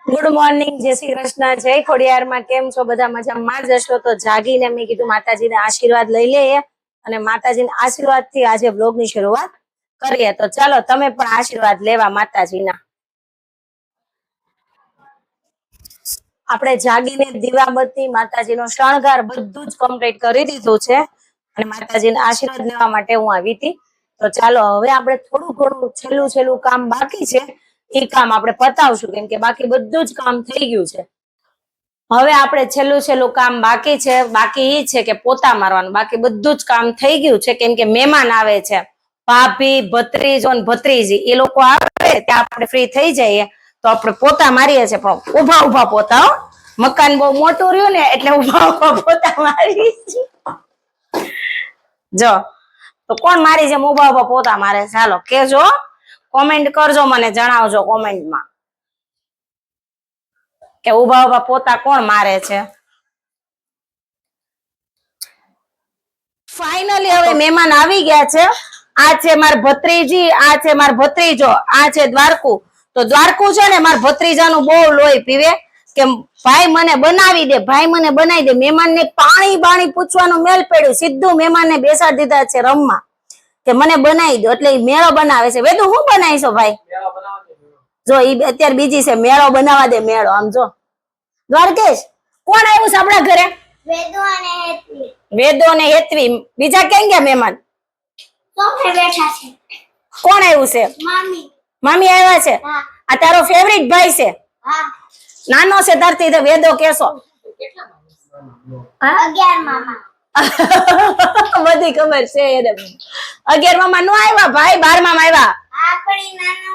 Good morning, જય શ્રી કૃષ્ણ, જય ખોડિયારમાં. કેમ છો બધા? મજામાં જ હશો. તો જાગીને મેં કીધું માતાજીને આશીર્વાદ લઈ લઈએ અને માતાજીના આશીર્વાદ થી આજે બ્લોગ ની શરૂઆત કરીએ. તો ચાલો તમે પણ આશીર્વાદ લેવા માતાજીના. આપણે જાગીને દીવાબત્તી, માતાજીનો શણગાર બધું જ કમ્પ્લીટ કરી દીધું છે અને માતાજીના આશીર્વાદ લેવા માટે હું આવી હતી. તો ચાલો હવે આપણે થોડું ઘણું છેલ્લું કામ બાકી છે એ કામ આપણે પતાવશું, કેમ કે બાકી બધું જ કામ થઈ ગયું છે. હવે આપણે છેલ્લું કામ બાકી છે. બાકી એ છે કે પોતા મારવાનું. બાકી બધું જ કામ થઈ ગયું છે, કેમ કે મહેમાન આવે છે. ભાભી, ભત્રીજો ને ભત્રીજી એ લોકો આવે ત્યાં આપણે ફ્રી થઈ જઈએ તો આપણે પોતા મારીએ છીએ, પણ ઉભા પોતા. મકાન બહુ મોટું રહ્યું ને એટલે ઉભા પોતા મારી. જો તો કોણ મારી જેમ ઉભા પોતા મારે? ચાલો કેજો, કોમેન્ટ કરજો, મને જણાવજો કોમેન્ટમાં કે ઉભા પોતા કોણ મારે છે. ફાઇનલી હવે મહેમાન આવી ગયા છે. આ છે માર ભત્રીજી, આ છે માર ભત્રીજો, આ છે દ્વારકુ. તો દ્વારકુ છે ને માર ભત્રીજાનું બહુ લોહી પીવે કે ભાઈ મને બનાવી દે, ભાઈ મને બનાવી દે. મહેમાન ને પાણી પૂછવાનું મેલ પડ્યું. સીધું મહેમાન ને બેસાડી દીધા છે રમવા કે મને બનાવી દો. એટલે મેળો બનાવે છે. વેદુ હું બનાવીશો ભાઈ? જો ઈ અત્યારે બીજી છે, મેળો બનાવવા દે. મેળો આમ જો. દ્વારકેશ કોણ આવ્યું છે આપણા ઘરે? વેદો અને હેતવી. બીજા ક્યાં ગયા મહેમાન? બેઠા છે. કોણ આવ્યું છે? મામી આવ્યા છે. આ તારો ફેવરિટ ભાઈ છે? નાનો છે તારથી તો વેદો કેસો? 11 મામા. બધી ખબર છે એને. 11 મામા નો આવ્યા ભાઈ, 12 મામા આવ્યા.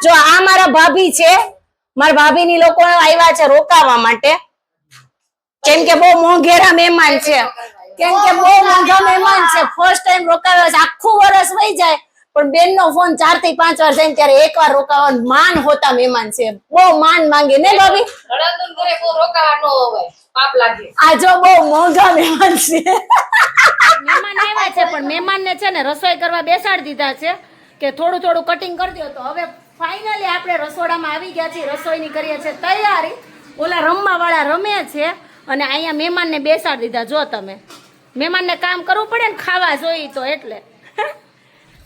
જો આ મારા ભાભી છે. મારા ભાભી ની લોકો આવ્યા છે રોકાવા માટે, કેમ કે બહુ મોંઘેરા મહેમાન છે. ફર્સ્ટ ટાઈમ રોકાવ્યા છે. આખું વર્ષ વહી જાય પણ બેન નો ફોન 4 થી 5 વાર જાય ત્યારે એકવાર રોકાવાનું માન હોતા મહેમાન છે. બહુ માન માંગે ને ભાભી? આ જો બહુ મોંઘા મહેમાન છે. મહેમાન આવ્યા છે પણ મહેમાન ને છે ને રસોઈ કરવા બેસાડી દીધા છે કે થોડું કટિંગ કરી દો. તો હવે ફાઇનલી આપણે રસોડામાં આવી ગયા છીએ. રસોઈની કરીએ છીએ તૈયારી. ઓલા રમવા વાળા રમે છે અને અહીંયા મહેમાનને બેસાડી દીધા. જો તમે, મહેમાનને કામ કરવું પડે ને, ખાવા જોઈએ તો એટલે.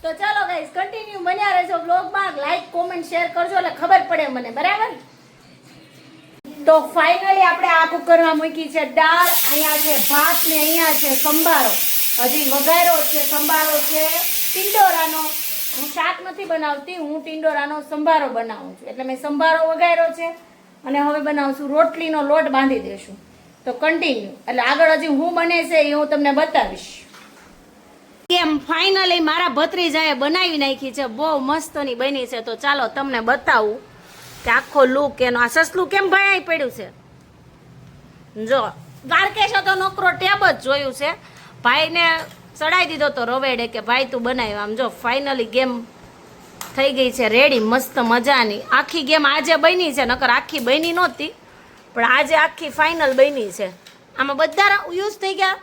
તો ચાલો ગાઈસ, કન્ટિન્યુ બન્યા રહેજો બ્લોગમાં. લાઈક, કોમેન્ટ, શેર કરજો એટલે ખબર પડે મને, બરાબર? તો ફાઇનલી આપણે આ કુકરમાં મૂકી છે દાળ. અહીંયા છે ભાત ને અહીંયા છે સંભારો. હજી વઘાર્યો છે સંભારો છે ટિંડોરાનો. હું શાક નથી બનાવતી, હું ટિંડોરાનો સંભારો બનાવું છું. એટલે મેં સંભારો વઘાર્યો છે અને હવે બનાવશું રોટલીનો લોટ બાંધી દેશું. તો કન્ટિન્યુ એટલે આગળ હજી હું બને છે એ હું તમને બતાવીશ. કેમ ફાઇનલી મારા ભત્રીજાએ બનાવી નાખી છે. બહુ મસ્તની બની છે. તો ચાલો તમને બતાવું કે આખો લુક એનો. આ સસલું કેમ ભાઈ પડ્યું છે? જો દ્વારકેશ તો નોકરો ટેબ જ જોયું છે. ભાઈને ચડાઈ દીધો તો રવેડે કે ભાઈ તું બનાવ્યો. આમ જો ફાઇનલી ગેમ થઈ ગઈ છે રેડી, મસ્ત મજાની. આખી ગેમ આજે બની છે, નકર આખી બની નહોતી પણ આજે આખી ફાઇનલ બની છે. આમાં બધા યુઝ થઈ ગયા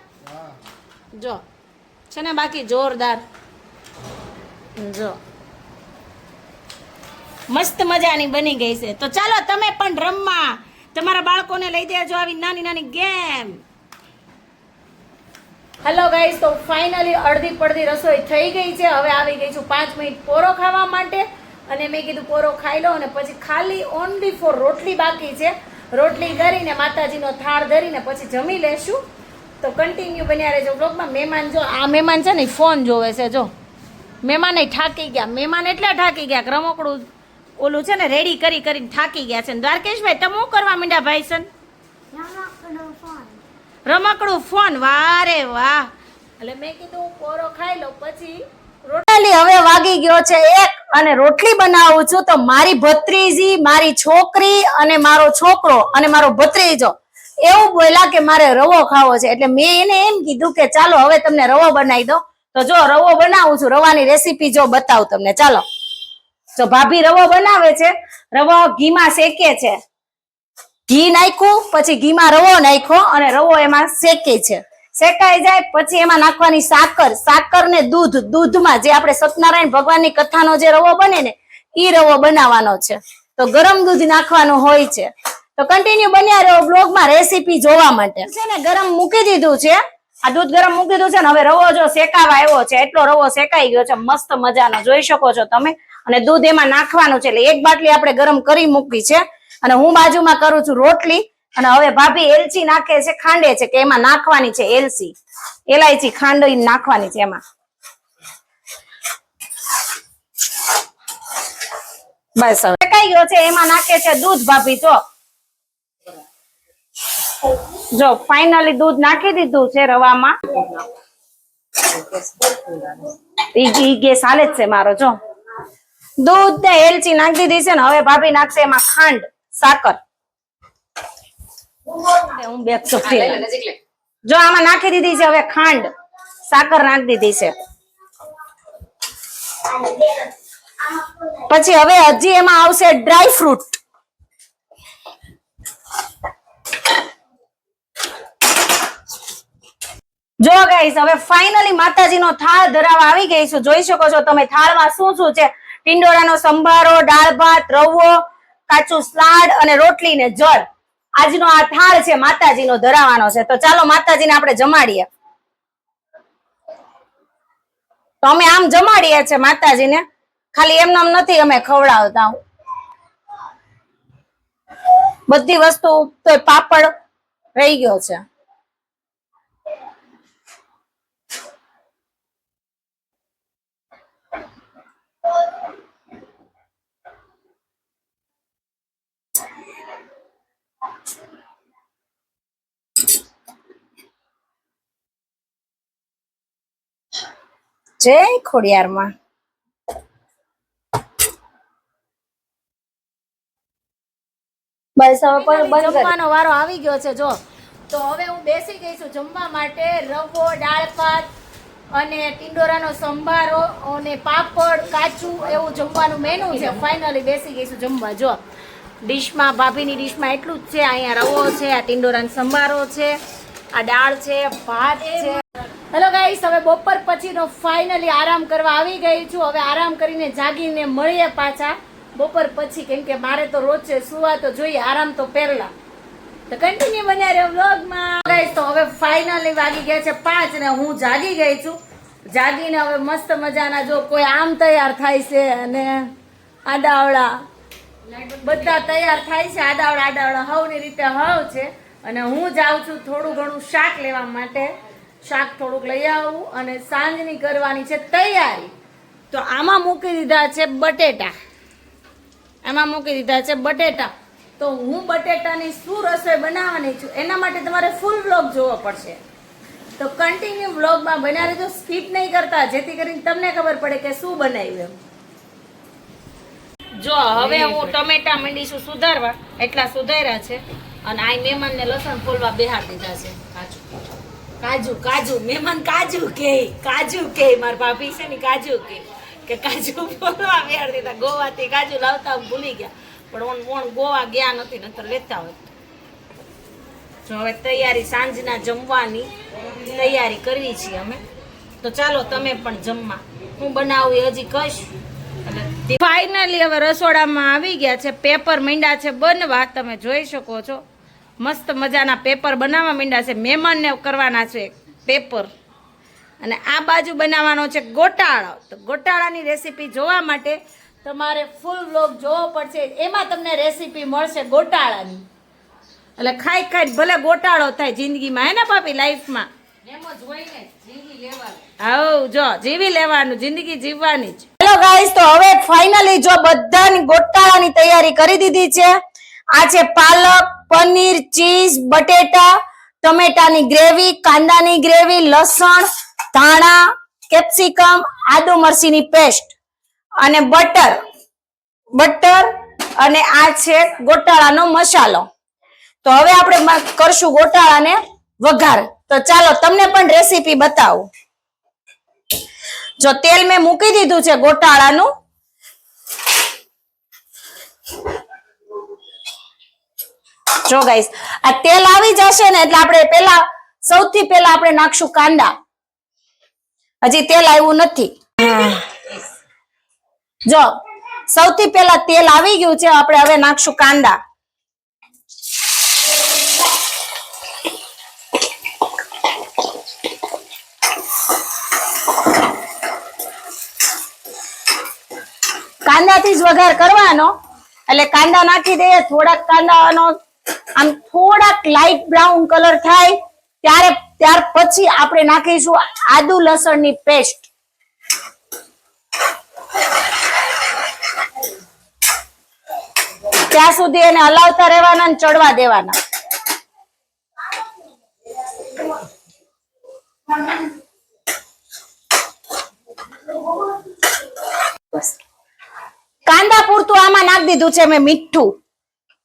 જો છે ને, બાકી જોરદાર. જો મસ્ત મજાની બની ગઈ છે. તો ચાલો તમે પણ રમવા તમારા બાળકોને લઈ દેજો આવી નાની ગેમ. હેલો ગાઈસ, તો ફાઇનલી અડધી પડધી રસોઈ થઈ ગઈ છે. હવે આવી ગઈ છું 5 મિનિટ પોરો ખાવા માટે અને મેં કીધું પોરો ખાઈ લો અને પછી ખાલી ઓનલી ફોર રોટલી બાકી છે. રોટલી કરીને માતાજીનો થાળ ધરીને પછી જમી લેશું. તો કન્ટિન્યુ બન્યા રહેજો બ્લોગમાં. મહેમાન જો, આ મહેમાન છે ને ફોન જોવે છે. જો મહેમાન થાકી ગયા. મહેમાન એટલે થાકી ગયા કે રમકડું ઓલું છે ને રેડી કરીને થાકી ગયા છે. દ્વારકેશભાઈ તમે શું કરવા માંડ્યા ભાઈ સન? રમકડું ફોન. વારે વાહ. એટલે મેં કીધું પોરો ખાઈ લો પછી રોટલી. હવે વાગી ગયો છે 1 અને રોટલી બનાવું છું. તો મારી ભત્રીજી, મારી છોકરી અને મારો છોકરો અને મારો ભત્રીજો એવું બોલ્યા કે મારે રવો ખાવો છે. એટલે મેં એને એમ કીધું કે ચાલો હવે તમને રવો બનાવી દો. તો જો રવો બનાવું છું. રવાની રેસીપી જો બતાવું તમને. ચાલો, જો ભાભી રવો બનાવે છે. રવો ઘીમાં શેકે છે. ઘી નાખ્યું પછી ઘીમાં રવો નાખ્યો અને રવો એમાં શેકે છે. શેકાઈ જાય પછી એમાં નાખવાની સાકર ને દૂધમાં જે આપણે સત્યનારાયણ ભગવાનની કથાનો જે રવો બને ને ઈ રવો બનાવવાનો છે. તો ગરમ દૂધ નાખવાનું હોય છે. તો કન્ટિન્યુ બન્યા રહો બ્લોગમાં રેસીપી જોવા માટે. છે ને ગરમ મૂકી દીધું છે, આ દૂધ ગરમ મૂકી દીધું છે ને હવે રવો જો શેકાવા આવ્યો છે, એટલો રવો શેકાઈ ગયો છે મસ્ત મજાનો, જોઈ શકો છો તમે. અને દૂધ એમાં નાખવાનું છે, એટલે એક બાટલી આપણે ગરમ કરી મૂકી છે અને હું બાજુમાં કરું છું રોટલી. અને હવે ભાભી એલચી નાખે છે, ખાંડે છે કે એમાં નાખવાની છે એલચી, એલાયચી ખાંડ નાખવાની છે એમાં. બસ હવે શેકાઈ ગયો છે, એમાં નાખે છે દૂધ ભાભી. જો ફાઇનલી દૂધ નાખી દીધું છે રવામાં. ઈ ગેસ હાલે જ છે મારો. જો દૂધ ને એલચી નાખી દીધી છે ને હવે ભાભી નાખશે એમાં ખાંડ, સાકર. હું બેસતો જો આમાં નાખી દીધી છે હવે ખાંડ, સાકર નાખી દીધી છે. પછી હવે હજી એમાં આવશે ડ્રાય ફ્રૂટ. જો ગાઈસ હવે ફાઇનલી માતાજીનો થાળ ધરાવા આવી ગઈ છું. જોઈ શકો છો તમે થાળમાં શું શું છે. ટિંડોરાનો સંભારો, દાળ ભાત, રવો, કાચું સલાડ અને રોટલી ને જળ. આજનો આ થાળ છે માતાજીનો ધરાવાનો છે. તો ચાલો માતાજીને આપણે જમાડીએ. તો અમે આમ જમાડીએ છે માતાજીને, ખાલી એમ નામ નથી અમે ખવડાવતા. બધી વસ્તુ તો પાપડ રહી ગયો છે. જય ખોડિયારમાં. બસ હવે જમવાનો વારો આવી ગયો છે. જો તો હવે હું બેસી ગઈ છું જમવા માટે. રવો, દાળ ભાત અને ટિંડોરાનો સંભારો અને પાપડ, કાચું એવું જમવાનું મેનુ છે. ફાઇનલી બેસી ગઈ છું જમવા. જો ડીશમાં, ભાભીની ડીશમાં એટલું જ છે. અહીંયા રવો છે, આ ટિંડોરાનો સંભારો છે, આ દાળ છે, ભાત છે. હેલો ગાઈસ, હવે બપોર પછીનો ફાઇનલી આરામ કરવા આવી ગઈ છું. હવે આરામ કરીને જાગીને મળીએ પાછા બપોર પછી, કેમ કે મારે તો રોજ છે સુવા તો જોઈએ, આરામ તો પહેલા. તો કન્ટિન્યુ બન્યા રહ્યો વ્લોગમાં. ગાઈસ તો હવે ફાઇનલી વાગી ગયા છે 5 ને હું જાગી ગઈ છું. જાગીને હવે મસ્ત મજાના જો કોઈ આમ તૈયાર થાય છે અને આડાવડા બધા તૈયાર થાય છે. આડાવડા હવની રીતે હવ છે. અને હું જાઉં છું થોડું ઘણું શાક લેવા માટે. શાક થોડુંક લઈ આવું અને સાંજની કરવાની છે તૈયારી. તો આમાં મૂકી દીધા છે બટેટા, આમાં મૂકી દીધા છે બટેટા. તો હું બટેટાની શું રસોઈ બનાવવાની છું એના માટે તમારે ફૂલ વ્લોગ જોવો પડશે. તો કન્ટિન્યુ વ્લોગમાં બન્યા રહેજો, સ્કીપ નહીં કરતા, જેથી કરીને તમને ખબર પડે કે શું બનાવ્યું. જો હવે હું ટમેટા મંડીશું સુધારવા, એટલા સુધાર્યા છે. અને આ મહેમાનને લસણ ફોલવા બેહાર દીધા છે. કાજુ મહેમાન કાજુ કે મારા ભાભી છે ને કાજુ કે કાજુ ફોલવા બેહાર દીધા. ગોવાથી કાજુ લાવતા ભૂલી ગયા, પણ ઓણ ગોવા ગયા નથી, નતર લેતા હોય. જો હવે તૈયારી સાંજના જમવાની તૈયારી કરવી છીએ અમે. તો ચાલો તમે પણ જમવા. હું બનાવું એ હજી કહીશ. ફાઇનલી હવે રસોડામાં આવી ગયા છે. પેપર માંડ્યા છે બનવા, તમે જોઈ શકો છો. મસ્ત મજાના પેપર બનાવવા માંડ્યા છે. મહેમાનને કરવાના છે પેપર. અને આ બાજુ બનાવવાનો છે ગોટાળો. તો ગોટાળાની રેસીપી જોવા માટે તમારે ફૂલ વ્લોગ જોવો પડશે. એમાં તમને રેસીપી મળશે ગોટાળાની. એટલે ખાઈ ભલે ગોટાળો થાય જિંદગીમાં, હે ને પાપી, લાઈફમાં જો જીવી લેવાનું, જિંદગી જીવવાની જ. હેલો ગાઈસ, તો હવે ફાઇનલી જો બધાની ગોટાળાની તૈયારી કરી દીધી છે. આ છે પાલક, પનીર, ચીઝ, બટેટા, ટમેટાની ગ્રેવી, કાંદાની ગ્રેવી, લસણ, ધાણા, કેપ્સિકમ, આદુ મરચીની પેસ્ટ અને બટર અને આ છે ગોટાળાનો મસાલો. તો હવે આપણે કરશું ગોટાળાને વઘાર. તો ચાલો તમને પણ રેસીપી બતાવું. જો તેલ મેં મૂકી દીધું છે ગોટાળાનું. જો ગાઈસ, આ તેલ આવી જશે ને એટલે આપણે સૌથી પહેલા આપણે નાખશું કાંદા. હજી તેલ આવ્યું નથી. જો સૌથી પહેલા તેલ આવી ગયું છે, આપણે હવે નાખશું કાંદા. કાંદાથી જ વઘાર કરવાનો. એટલે કાંદા નાખી દઈએ, થોડાક કાંદાનો આમ થોડાક લાઈટ બ્રાઉન કલર થાય ત્યાર પછી આપણે નાખીશું આદુ લસણની પેસ્ટ. ત્યાં સુધી એને હલાવતા રહેવાના અને ચડવા દેવાના. બસ કાંદા પૂરતું આમાં નાખી દીધું છે મેં મીઠું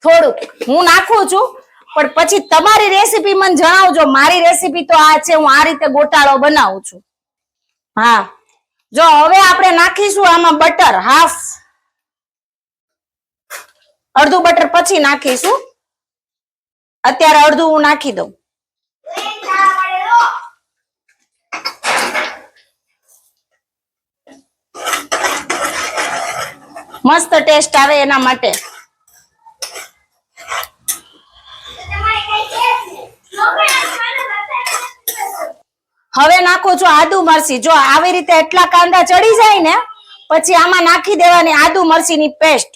થોડુંક. હું નાખું છું પણ પછી તમારી રેસીપી મને જણાવજો. મારી રેસીપી તો આ છે, હું આ રીતે ગોટાળો બનાવું છું. હા જો હવે આપણે નાખીશું આમાં બટર હાફ, અડધું બટર પછી નાખીશું. અત્યારે અડધું હું નાખી દઉં. મસ્ત ટેસ્ટ આવે એના માટે. હવે નાખું છું આદુ મરચી. જો આવી રીતે એટલા કાંદા ચડી જાય ને પછી આમાં નાખી દેવાની આદુ મરચીની પેસ્ટ.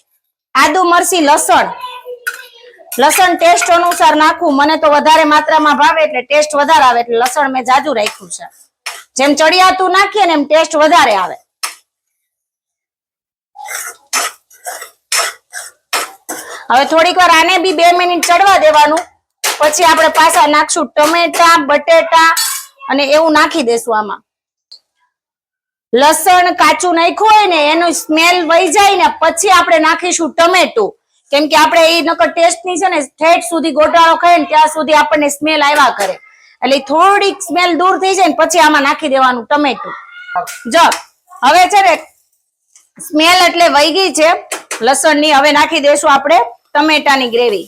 આદુ મરચી લસણ ટેસ્ટ અનુસાર નાખવું. મને તો વધારે માત્રામાં ભાવે એટલે ટેસ્ટ વધારે આવે એટલે લસણ મેં જાજુ રાખ્યું છે. જેમ ચડિયાતું નાખીએ ને એમ ટેસ્ટ વધારે આવે. હવે થોડીક વાર આને બી 2 મિનિટ ચડવા દેવાનું. પછી આપણે પાછા નાખશું ટમેટા, બટેટા અને એવું નાખી દેશું આમાં. લસણ કાચું નાખ્યું હોય ને એનું સ્મેલ વહી જાય ને પછી આપણે નાખીશું ટમેટું. કેમ કે આપણે એ નકર ટેસ્ટ ની છે ને ઠેઠ સુધી ગોટાળો ખાય ને ત્યાં સુધી આપણને સ્મેલ આવ્યા કરે. એટલે થોડીક સ્મેલ દૂર થઈ જાય ને પછી આમાં નાખી દેવાનું ટમેટું. જો હવે છે ને સ્મેલ એટલે વહી ગઈ છે લસણની. હવે નાખી દેશું આપણે ટમેટાની ગ્રેવી.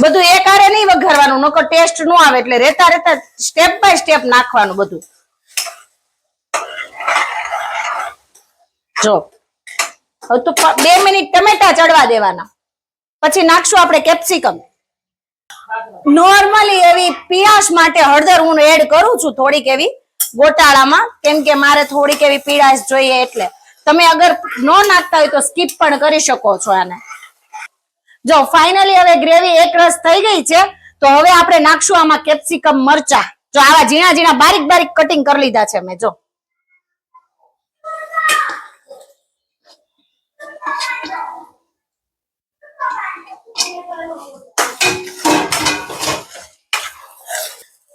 બધું એકારે નહીં વઘારવાનું, નકર ટેસ્ટ નો આવે. એટલે રેતા રેતા સ્ટેપ બાય સ્ટેપ નાખવાનું બધું. જો હવે તો 2 મિનિટ ટમેટા ચડવા દેવાના. પછી નાખશું આપણે કેપ્સિકમ. નોર્મલી એવી પીળાશ માટે હળદર હું એડ કરું છું થોડીક એવી ગોટાળામાં, કેમ કે મારે થોડીક એવી પીળાશ જોઈએ. એટલે તમે અગર ન નાખતા હોય તો સ્કીપ પણ કરી શકો છો આને. જો ફાઇનલી હવે ગ્રેવી એક રસ થઈ ગઈ છે તો હવે આપણે નાખશું આમાં કેપ્સિકમ મરચા. જો આવા ઝીણા ઝીણા બારીક બારીક કટિંગ કરી લીધા છે મેં. જો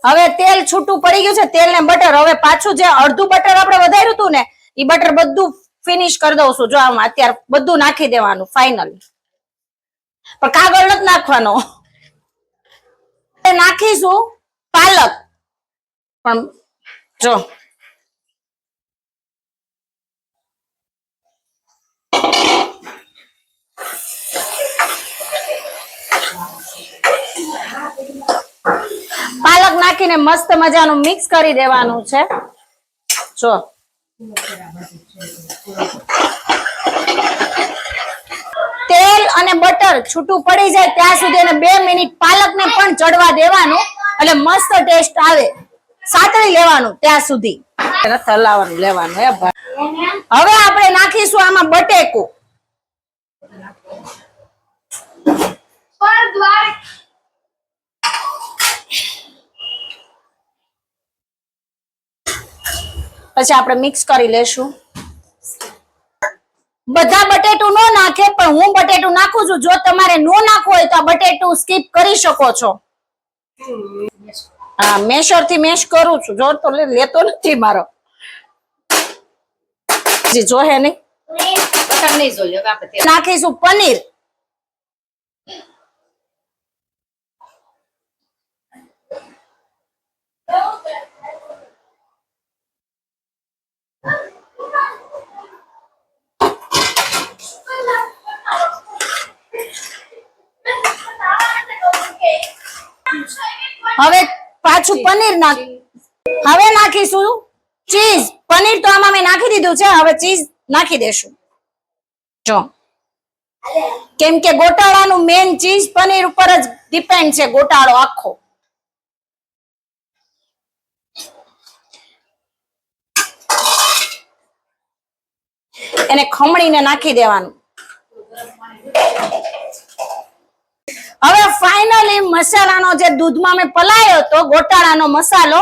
હવે તેલ છૂટું પડી ગયું છે, તેલ ને બટર. હવે પાછું જે અડધું બટર આપણે વધાર્યું હતું ને એ બટર બધું ફિનિશ કરી દઉં છું. જો આમાં અત્યારે બધું નાખી દેવાનું ફાઇનલી. પણ કાગળ નથી નાખવાનો. નાખીશું પાલક. પણ જો પાલક નાખીને મસ્ત મજાનું મિક્સ કરી દેવાનું છે. જો તેલ અને બટર છૂટું પડી જાય ત્યાં સુધી એને 2 મિનિટ પાલકને પણ ચડવા દેવાનું. એટલે મસ્ત ટેસ્ટ આવે. સાતળી લેવાનું ત્યાં સુધી હલાવવાનું લેવાનું. હવે આપણે નાખીશું આમાં બટેકું. પછી આપણે મિક્સ કરી લેશું. બધા બટેટું નો નાખે પણ હું બટેટું નાખું છું. જો તમારે નો નાખવું હોય તો આ બટેટું સ્કીપ કરી શકો છો. હા મેશર થી મેશ કરું છું. જોર તો લેતો નથી મારો. જોહે નહીં નાખીશું પનીર. હવે પાછું પનીર હવે નાખીશું ચીઝ. પનીર તો આમાં મેં નાખી દીધું છે. હવે ચીઝ નાખી દેશું. જો કેમ કે ગોટાળાનું મેન ચીઝ પનીર ઉપર જ ડિપેન્ડ છે. ગોટાળો આખો એને ખમણીને નાખી દેવાનું. હવે ફાઇનલી મસાલાનો જે દૂધમાં મેં પલાળ્યો હતો ગોટાળાનો મસાલો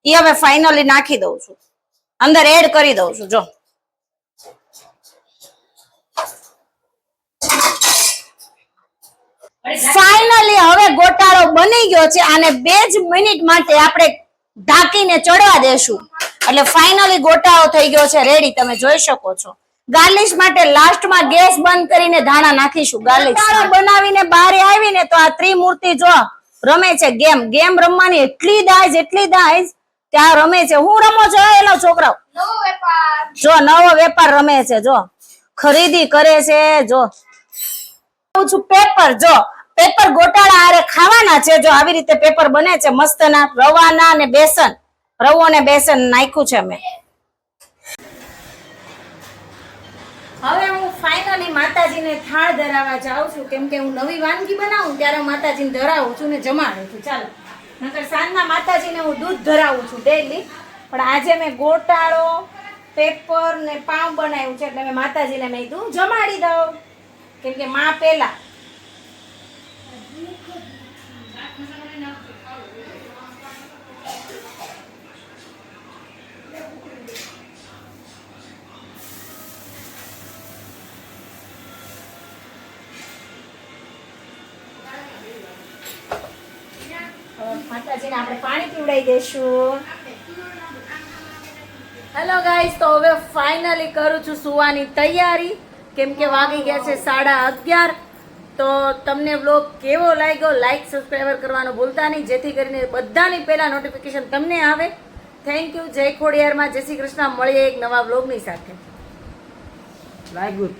એ હવે ફાઇનલી નાખી દઉં છું, અંદર એડ કરી દઉં છું. જો ફાઇનલી હવે ગોટાળો બની ગયો છે. આને 2 જ મિનિટ માટે આપણે ઢાંકીને ચડવા દેશું એટલે ફાઇનલી ગોટાળો થઈ ગયો છે રેડી. તમે જોઈ શકો છો. ગાર્લિશ માટે લાસ્ટમાં ગેસ બંધ કરીને ધાણા નાખીશું. ગાર્લિશ બનાવીને બહાર આવીને તો આ ત્રિમૂર્તિ જો રમે છે ગેમ રમવાની એટલી દાઈજ ત્યાં રમે છે. હું રમો છો એલો છોકરાઓ? જો નવો વેપાર રમે છે, જો ખરીદી કરે છે. જો પેપર, જો પેપર ગોટાળા આરે ખાવાના છે. જો આવી રીતે પેપર બને છે મસ્તના રવાના ને બેસન, રવો ને બેસન નાખ્યું છે મેં. હવે હું ફાઇનલી માતાજીને થાળ ધરાવવા જાઉં છું કેમ કે હું નવી વાનગી બનાવું ત્યારે હું માતાજીને ધરાવું છું ને જમાડું છું. ચાલો, નકર સાંજના માતાજીને હું દૂધ ધરાવું છું ડેલી, પણ આજે મેં ગોટાળો પેપર ને પાઉં બનાવ્યું છે એટલે મેં માતાજીને મેં કીધું જમાડી દઉં કેમ કે માં પેલા. માતાજીને આપણે પાણી પીવડાવી દઈશું. હેલો ગાઈસ, તો હવે ફાઇનલી કરું છું સુવાની તૈયારી કેમ કે વાગી ગયા છે 11:30. તો તમને વ્લોગ કેવો લાગ્યો લાઈક સબસ્ક્રાઈબર કરવાનું ભૂલતા નહીં જેથી કરીને બધાની પહેલા નોટિફિકેશન તમને આવે. Thank you. જય ખોડિયારમાં, જય શ્રી કૃષ્ણ. મળીએ એક નવા વ્લોગની સાથે. લાગ્યું